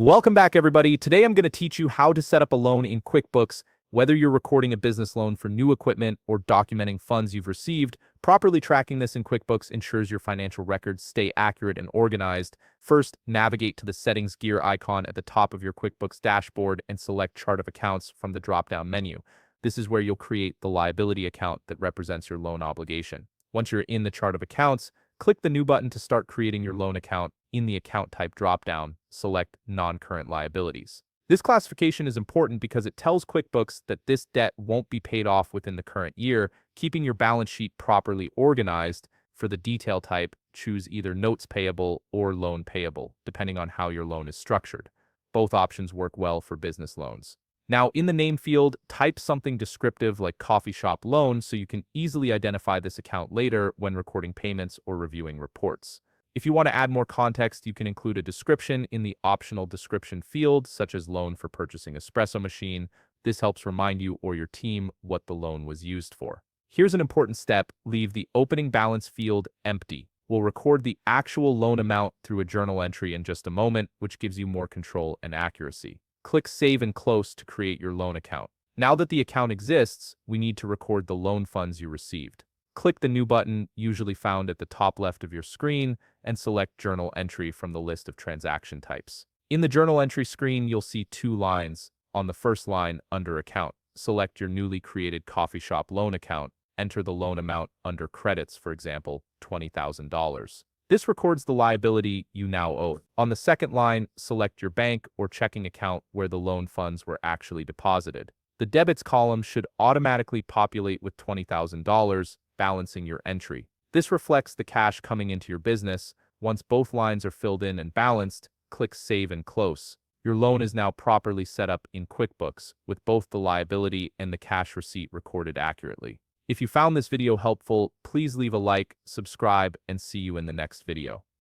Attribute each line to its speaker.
Speaker 1: Welcome back, everybody. Today I'm going to teach you how to set up a loan in QuickBooks. Whether you're recording a business loan for new equipment or documenting funds you've received, properly tracking this in QuickBooks ensures your financial records stay accurate and organized. First, navigate to the Settings gear icon at the top of your QuickBooks dashboard and select Chart of Accounts from the drop-down menu. This is where you'll create the liability account that represents your loan obligation. Once you're in the Chart of Accounts, click the New button to start creating your loan account. In the Account Type dropdown, select Non-Current Liabilities. This classification is important because it tells QuickBooks that this debt won't be paid off within the current year, keeping your balance sheet properly organized. For the detail type, choose either Notes Payable or Loan Payable, depending on how your loan is structured. Both options work well for business loans. Now, in the name field, type something descriptive like coffee shop loan so you can easily identify this account later when recording payments or reviewing reports. If you want to add more context, you can include a description in the optional description field, such as loan for purchasing espresso machine. This helps remind you or your team what the loan was used for. Here's an important step: leave the opening balance field empty. We'll record the actual loan amount through a journal entry in just a moment, which gives you more control and accuracy. Click Save and Close to create your loan account. Now that the account exists, we need to record the loan funds you received. Click the New button, usually found at the top left of your screen, and select Journal Entry from the list of transaction types. In the Journal Entry screen, you'll see two lines. On the first line, under Account, select your newly created coffee shop loan account. Enter the loan amount under Credits, for example, $20,000. This records the liability you now owe. On the second line, select your bank or checking account where the loan funds were actually deposited. The Debits column should automatically populate with $20,000, balancing your entry. This reflects the cash coming into your business. Once both lines are filled in and balanced, click Save and Close. Your loan is now properly set up in QuickBooks, with both the liability and the cash receipt recorded accurately. If you found this video helpful, please leave a like, subscribe, and see you in the next video.